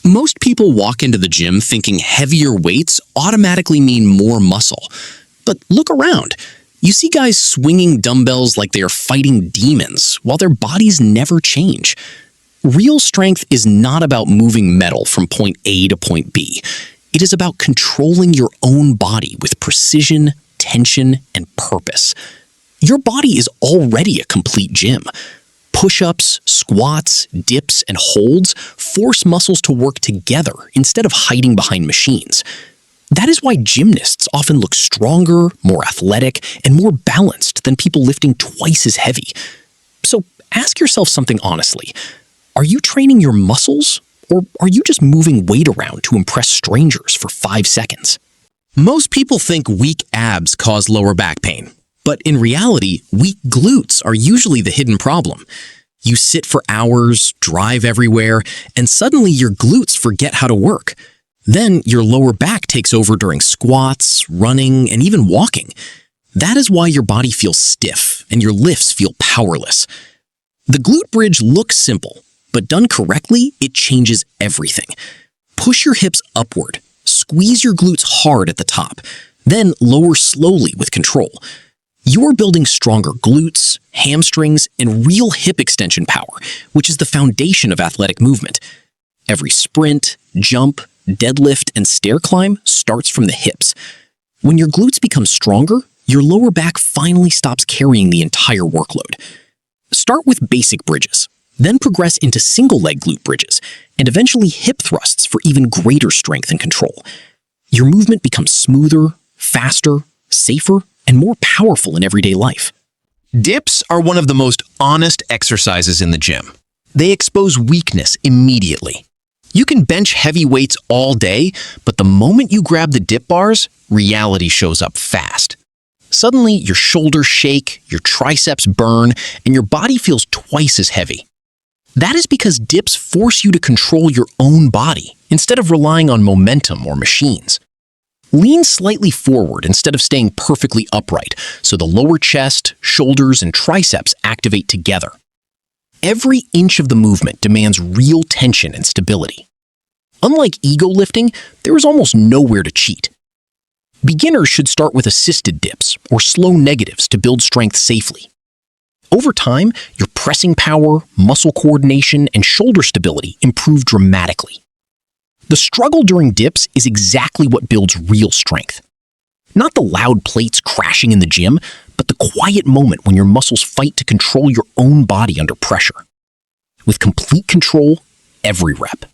Most people walk into the gym thinking heavier weights automatically mean more muscle. But look around. You see guys swinging dumbbells like they are fighting demons, while their bodies never change. Real strength is not about moving metal from point A to point B. It is about controlling your own body with precision, tension, and purpose. Your body is already a complete gym. Push-ups, squats, dips, and holds force muscles to work together instead of hiding behind machines. That is why gymnasts often look stronger, more athletic, and more balanced than people lifting twice as heavy. So ask yourself something honestly. Are you training your muscles, or are you just moving weight around to impress strangers for 5 seconds? Most people think weak abs cause lower back pain. But in reality, weak glutes are usually the hidden problem. You sit for hours, drive everywhere, and suddenly your glutes forget how to work. Then your lower back takes over during squats, running, and even walking. That is why your body feels stiff and your lifts feel powerless. The glute bridge looks simple, but done correctly, it changes everything. Push your hips upward, squeeze your glutes hard at the top, then lower slowly with control. You are building stronger glutes, hamstrings, and real hip extension power, which is the foundation of athletic movement. Every sprint, jump, deadlift, and stair climb starts from the hips. When your glutes become stronger, your lower back finally stops carrying the entire workload. Start with basic bridges, then progress into single-leg glute bridges, and eventually hip thrusts for even greater strength and control. Your movement becomes smoother, faster, safer, and more powerful in everyday life. Dips are one of the most honest exercises in the gym. They expose weakness immediately. You can bench heavy weights all day, but the moment you grab the dip bars, reality shows up fast. Suddenly, your shoulders shake, your triceps burn, and your body feels twice as heavy. That is because dips force you to control your own body instead of relying on momentum or machines. Lean slightly forward instead of staying perfectly upright, so the lower chest, shoulders, and triceps activate together. Every inch of the movement demands real tension and stability. Unlike ego lifting, there is almost nowhere to cheat. Beginners should start with assisted dips or slow negatives to build strength safely. Over time, your pressing power, muscle coordination, and shoulder stability improve dramatically. The struggle during dips is exactly what builds real strength. Not the loud plates crashing in the gym, but the quiet moment when your muscles fight to control your own body under pressure. With complete control, every rep.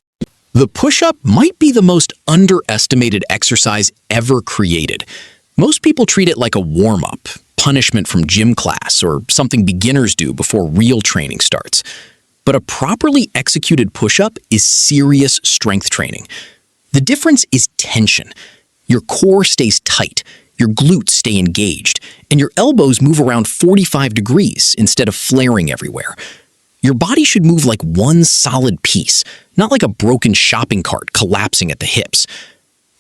The push-up might be the most underestimated exercise ever created. Most people treat it like a warm-up, punishment from gym class, or something beginners do before real training starts. But a properly executed push-up is serious strength training. The difference is tension. Your core stays tight, your glutes stay engaged, and your elbows move around 45 degrees instead of flaring everywhere. Your body should move like one solid piece, not like a broken shopping cart collapsing at the hips.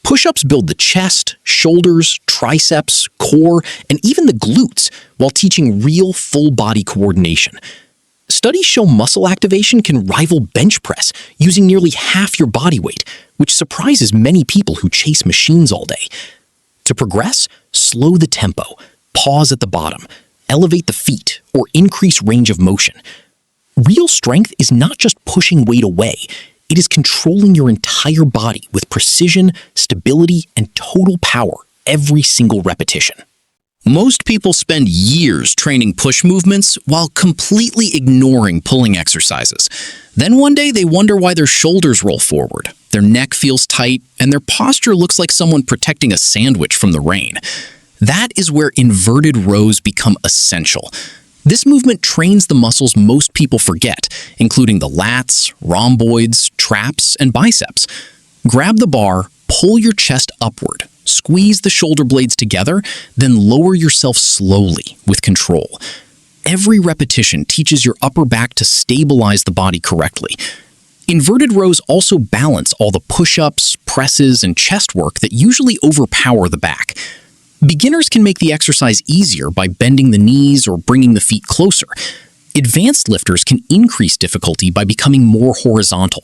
Push-ups build the chest, shoulders, triceps, core, and even the glutes while teaching real full-body coordination. Studies show muscle activation can rival bench press using nearly half your body weight, which surprises many people who chase machines all day. To progress, slow the tempo, pause at the bottom, elevate the feet, or increase range of motion. Real strength is not just pushing weight away, it is controlling your entire body with precision, stability, and total power every single repetition. Most people spend years training push movements while completely ignoring pulling exercises. Then one day they wonder why their shoulders roll forward, their neck feels tight, and their posture looks like someone protecting a sandwich from the rain. That is where inverted rows become essential. This movement trains the muscles most people forget, including the lats, rhomboids, traps, and biceps. Grab the bar, pull your chest upward, squeeze the shoulder blades together, then lower yourself slowly with control. Every repetition teaches your upper back to stabilize the body correctly. Inverted rows also balance all the push-ups, presses, and chest work that usually overpower the back. Beginners can make the exercise easier by bending the knees or bringing the feet closer. Advanced lifters can increase difficulty by becoming more horizontal.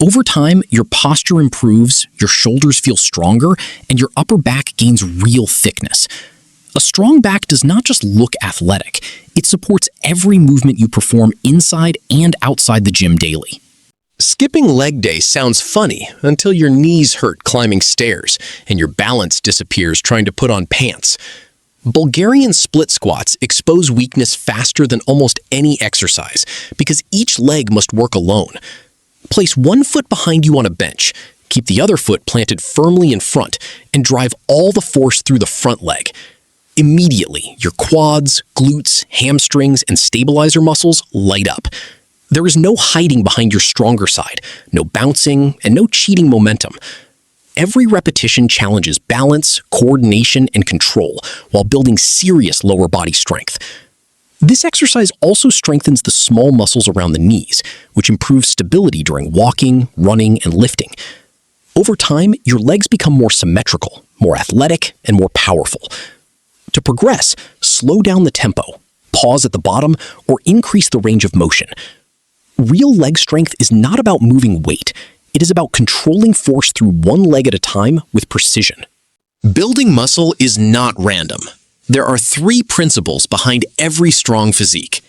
Over time, your posture improves, your shoulders feel stronger, and your upper back gains real thickness. A strong back does not just look athletic, it supports every movement you perform inside and outside the gym daily. Skipping leg day sounds funny until your knees hurt climbing stairs and your balance disappears trying to put on pants. Bulgarian split squats expose weakness faster than almost any exercise because each leg must work alone. Place one foot behind you on a bench, keep the other foot planted firmly in front, and drive all the force through the front leg. Immediately, your quads, glutes, hamstrings, and stabilizer muscles light up. There is no hiding behind your stronger side, no bouncing, and no cheating momentum. Every repetition challenges balance, coordination, and control while building serious lower body strength. This exercise also strengthens the small muscles around the knees, which improves stability during walking, running, and lifting. Over time, your legs become more symmetrical, more athletic, and more powerful. To progress, slow down the tempo, pause at the bottom, or increase the range of motion. Real leg strength is not about moving weight. It is about controlling force through one leg at a time with precision. Building muscle is not random. There are 3 principles behind every strong physique.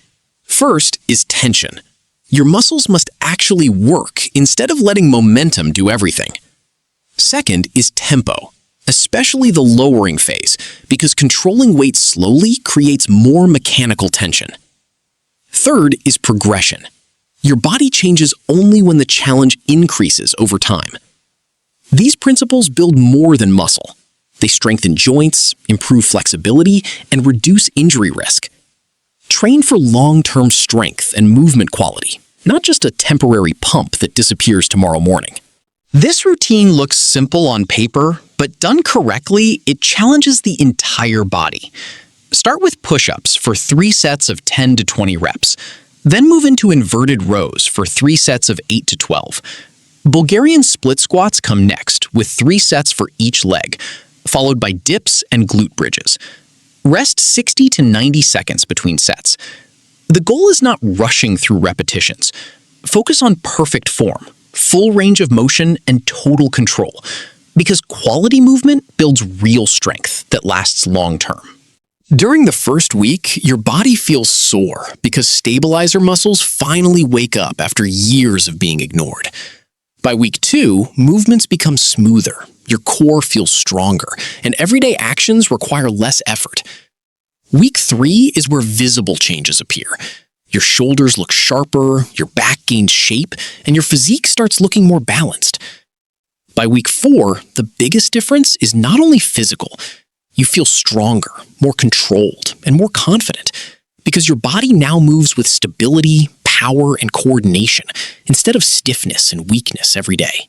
First is tension. Your muscles must actually work instead of letting momentum do everything. Second is tempo, especially the lowering phase, because controlling weight slowly creates more mechanical tension. Third is progression. Your body changes only when the challenge increases over time. These principles build more than muscle. They strengthen joints, improve flexibility, and reduce injury risk. Train for long-term strength and movement quality, not just a temporary pump that disappears tomorrow morning. This routine looks simple on paper, but done correctly, it challenges the entire body. Start with push-ups for 3 sets of 10 to 20 reps. Then move into inverted rows for 3 sets of 8 to 12. Bulgarian split squats come next with 3 sets for each leg, followed by dips and glute bridges. Rest 60 to 90 seconds between sets. The goal is not rushing through repetitions. Focus on perfect form, full range of motion, and total control, because quality movement builds real strength that lasts long-term. During the first week, your body feels sore because stabilizer muscles finally wake up after years of being ignored. By week 2, movements become smoother, your core feels stronger, and everyday actions require less effort. Week 3 is where visible changes appear. Your shoulders look sharper, your back gains shape, and your physique starts looking more balanced. By week 4, the biggest difference is not only physical. You feel stronger, more controlled, and more confident because your body now moves with stability, power, and coordination instead of stiffness and weakness every day.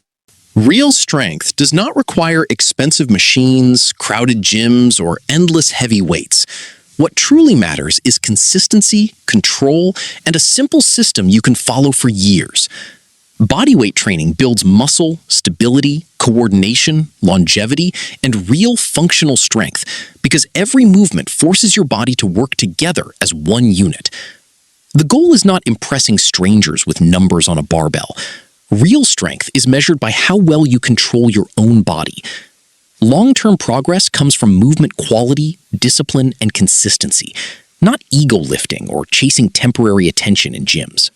Real strength does not require expensive machines, crowded gyms, or endless heavy weights. What truly matters is consistency, control, and a simple system you can follow for years. Bodyweight training builds muscle, stability, coordination, longevity, and real functional strength because every movement forces your body to work together as one unit. The goal is not impressing strangers with numbers on a barbell. Real strength is measured by how well you control your own body. Long-term progress comes from movement quality, discipline, and consistency, not ego lifting or chasing temporary attention in gyms.